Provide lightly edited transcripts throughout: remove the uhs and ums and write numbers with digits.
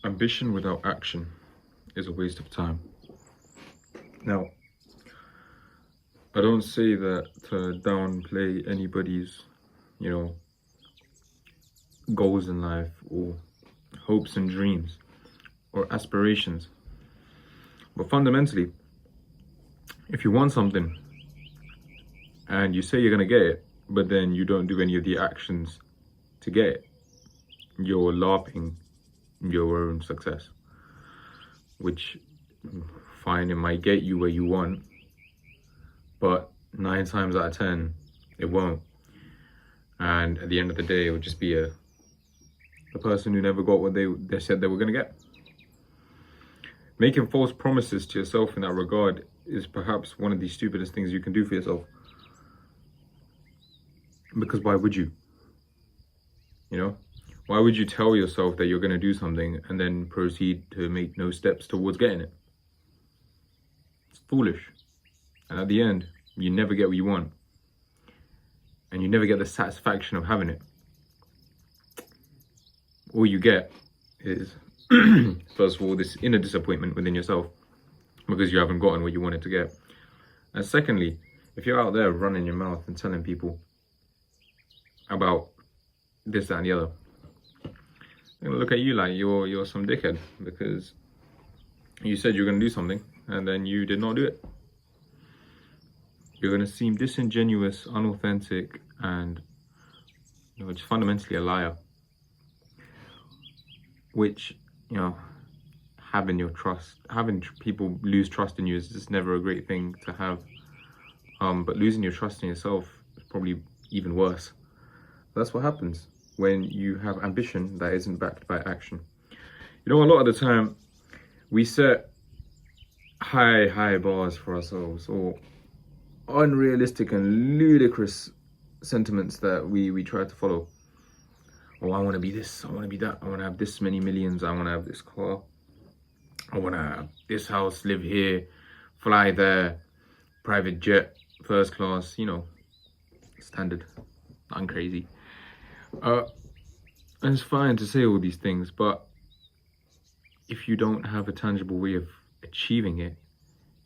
Ambition without action is a waste of time. Now, I don't say that to downplay anybody's, you know, goals in life or hopes and dreams or aspirations. But fundamentally, if you want something and you say you're going to get it, but then you don't do any of the actions to get it, you're LARPing your own success, which, fine, it might get you where you want, but 9 times out of 10, it won't. And at the end of the day, it would just be a person who never got what they said they were going to get. Making false promises to yourself in that regard is perhaps one of the stupidest things you can do for yourself. Because why would you? You know? Why would you tell yourself that you're going to do something and then proceed to make no steps towards getting it? It's foolish. And at the end, you never get what you want. And you never get the satisfaction of having it. All you get is, first of all, this inner disappointment within yourself because you haven't gotten what you wanted to get. And secondly, if you're out there running your mouth and telling people about this, that, and the other, they're gonna look at you like you're some dickhead because you said you're gonna do something and then you did not do it. You're gonna seem disingenuous, unauthentic, and just fundamentally a liar. Which, having people lose trust in you is just never a great thing to have. But losing your trust in yourself is probably even worse. That's what happens when you have ambition that isn't backed by action. A lot of the time we set high bars for ourselves, or unrealistic and ludicrous sentiments that we try to follow. Oh, I want to be this, I want to be that, I want to have this many millions, I want to have this car, I want to have this house, live here, fly there, private jet, first class, standard, nothing crazy. And it's fine to say all these things, but if you don't have a tangible way of achieving it,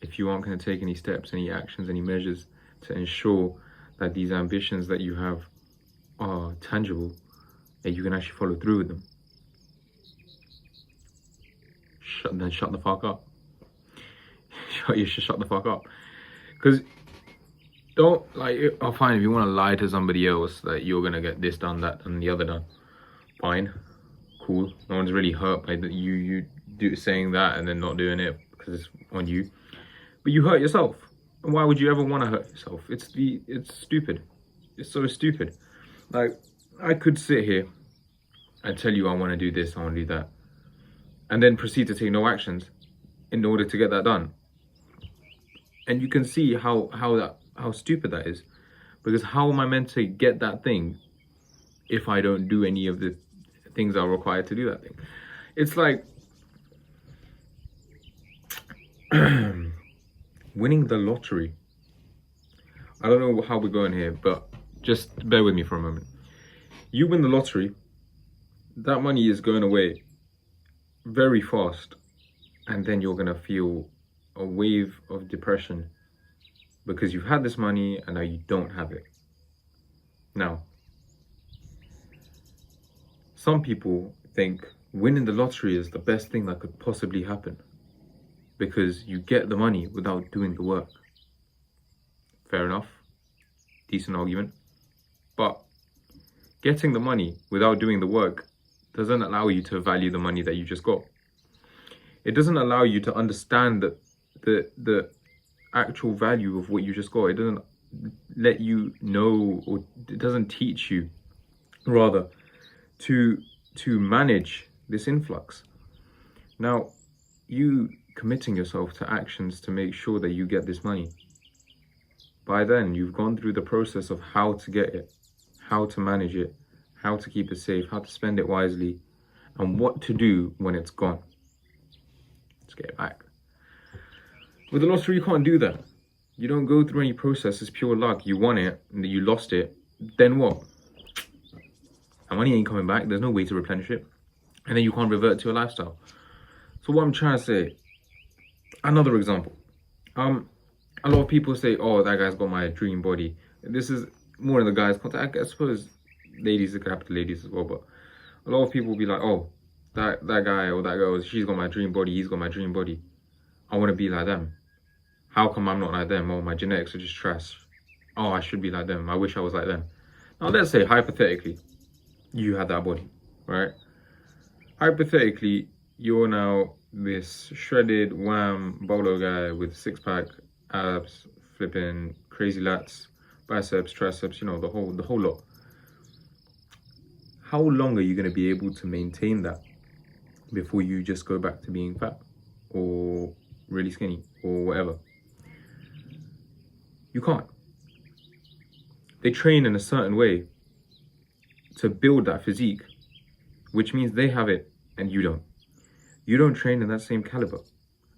if you aren't going to take any steps, any actions, any measures to ensure that these ambitions that you have are tangible, that you can actually follow through with them, then shut the fuck up. You should shut the fuck up. Because fine, if you want to lie to somebody else that you're going to get this done, that, and the other done, fine, cool. No one's really hurt by you saying that and then not doing it because it's on you. But you hurt yourself. And why would you ever want to hurt yourself? It's stupid. It's so stupid. Like, I could sit here and tell you I want to do this, I want to do that, and then proceed to take no actions in order to get that done. And you can see how stupid that is. Because how am I meant to get that thing if I don't do any of the things that are required to do that thing? It's like winning the lottery. I don't know how we're going here, but just bear with me for a moment. You win the lottery, that money is going away very fast, and then you're going to feel a wave of depression because you've had this money and now you don't have it. Now, some people think winning the lottery is the best thing that could possibly happen because you get the money without doing the work. Fair enough, decent argument. But getting the money without doing the work doesn't allow you to value the money that you just got. It doesn't allow you to understand the actual value of what you just got. It doesn't let you know, or it doesn't teach you, rather, to manage this influx. Now, you committing yourself to actions to make sure that you get this money. By then, you've gone through the process of how to get it, how to manage it, how to keep it safe, how to spend it wisely, and what to do when it's gone. Let's get it back. With the lottery, you can't do that. You don't go through any process. It's pure luck. You won it, and you lost it. Then what? That money ain't coming back. There's no way to replenish it. and then you can't revert to your lifestyle. So what I'm trying to say, another example. A lot of people say, "Oh, that guy's got my dream body." This is more in the guys' context. I suppose ladies, it could happen to ladies as well, but a lot of people will be like, "Oh, that guy or that girl, she's got my dream body. He's got my dream body. I want to be like them. How come I'm not like them? Oh, my genetics are just trash. Oh, I should be like them. I wish I was like them." Now, let's say hypothetically, you had that body, right? Hypothetically, you're now this shredded wham bolo guy with six-pack, abs, flipping crazy lats, biceps, triceps, you know, the whole lot. How long are you going to be able to maintain that before you just go back to being fat or really skinny or whatever? You can't. They train in a certain way to build that physique, which means they have it and you don't. You don't train in that same caliber.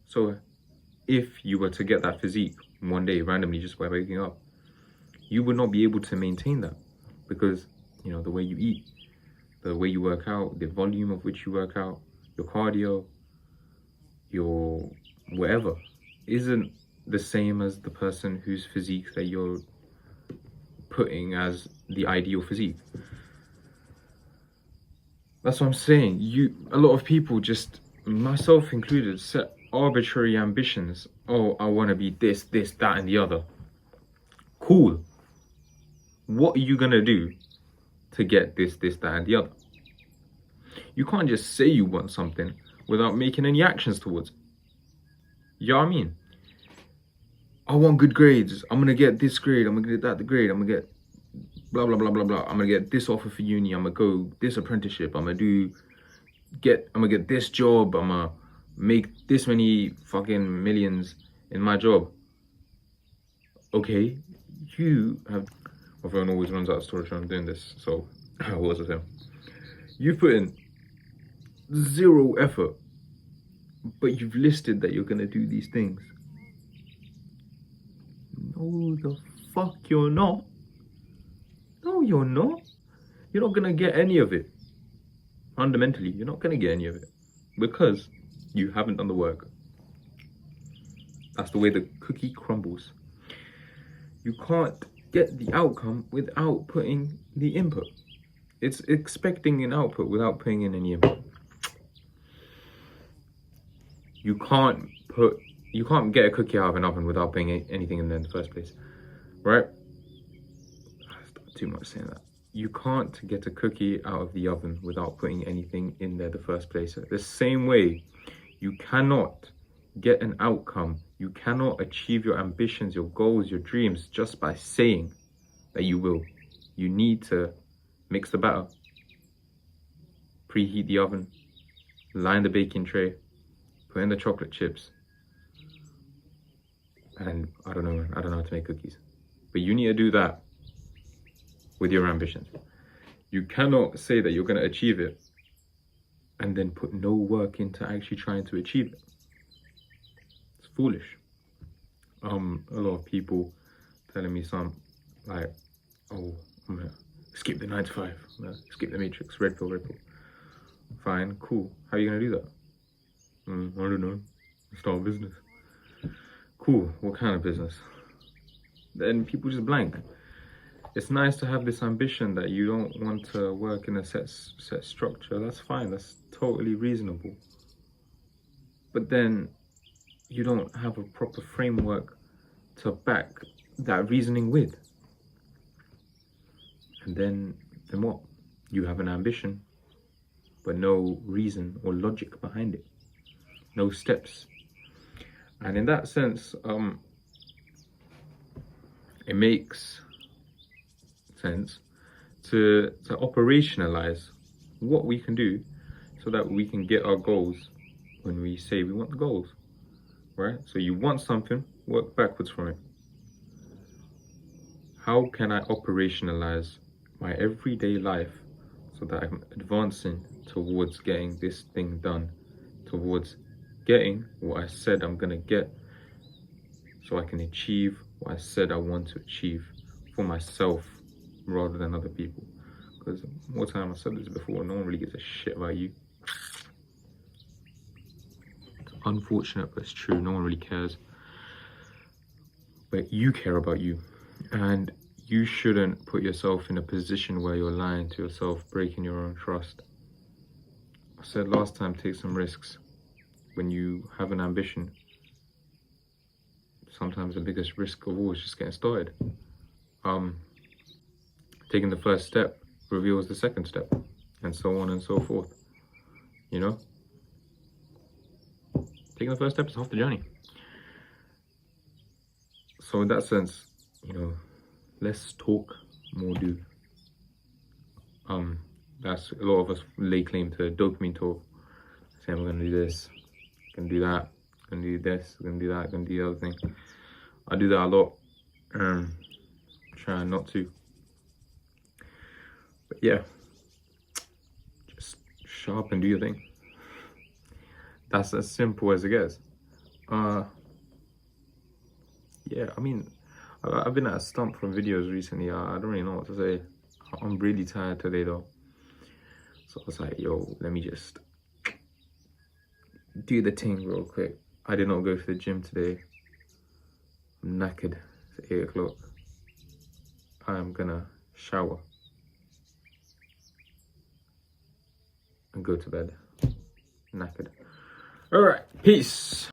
So if you were to get that physique one day randomly just by waking up, you would not be able to maintain that because, you know, the way you eat, the way you work out, the volume of which you work out, your cardio, your whatever, isn't the same as the person whose physique that you're putting as the ideal physique. That's what I'm saying. A lot of people, just myself included, set arbitrary ambitions. Oh, I want to be this, that, and the other. Cool. What are you gonna do to get this, that, and the other? You can't just say you want something without making any actions towards it. You know what I mean? I want good grades. I'm gonna get this grade. I'm gonna get that grade. I'm gonna get blah blah blah blah blah. I'm gonna get this offer for uni. I'm gonna go this apprenticeship. I'm gonna get this job. I'm gonna make this many fucking millions in my job. Okay, you have. My phone always runs out of storage when I'm doing this. So what was I saying? You've put in zero effort, but you've listed that you're gonna do these things. No, the fuck you're not. No, you're not. You're not gonna get any of it. Fundamentally, you're not gonna get any of it because you haven't done the work. That's the way the cookie crumbles. You can't get the outcome without putting the input. It's expecting an output without putting in any input. You can't get a cookie out of an oven without putting anything in there in the first place, right? Too much saying that. You can't get a cookie out of the oven without putting anything in there the first place. The same way, you cannot get an outcome. You cannot achieve your ambitions, your goals, your dreams just by saying that you will. You need to mix the batter, preheat the oven, line the baking tray, put in the chocolate chips, and I don't know how to make cookies. But you need to do that with your ambitions. You cannot say that you're going to achieve it and then put no work into actually trying to achieve it. It's foolish. A lot of people telling me like, oh, I'm gonna skip the 9 to 5, skip the matrix, red pill. Fine, cool. How are you gonna do that? I don't know. Start a business. Cool. What kind of business? Then people just blank. It's nice to have this ambition that you don't want to work in a set structure. That's fine. That's totally reasonable. But then you don't have a proper framework to back that reasoning with. And then what? You have an ambition, but no reason or logic behind it. No steps. And in that sense, it makes sense to operationalize what we can do so that we can get our goals when we say we want the goals, right? So you want something, work backwards from it. How can I operationalize my everyday life so that I'm advancing towards getting this thing done, towards getting what I said I'm gonna get, so I can achieve what I said I want to achieve for myself rather than other people? Because more time, I said this before, no one really gives a shit about you. It's unfortunate, but it's true. No one really cares. But you care about you. And you shouldn't put yourself in a position where you're lying to yourself, breaking your own trust. I said last time, take some risks. When you have an ambition, sometimes the biggest risk of all is just getting started. Taking the first step reveals the second step, and so on and so forth. You know? Taking the first step is half the journey. So in that sense, you know, less talk, more do. That's a lot of us lay claim to dopamine talk, saying we're gonna do this, gonna do that, gonna do this, gonna do that, gonna do the other thing. I do that a lot. Trying not to. But yeah, just show up and do your thing. That's as simple as it gets. Yeah, I mean, I've been at a stump from videos recently. I don't really know what to say. I'm really tired today though. So I was like, yo, let me just do the thing real quick. I did not go to the gym today. I'm knackered. It's 8 o'clock. I'm gonna shower and go to bed. Knackered. All right, peace.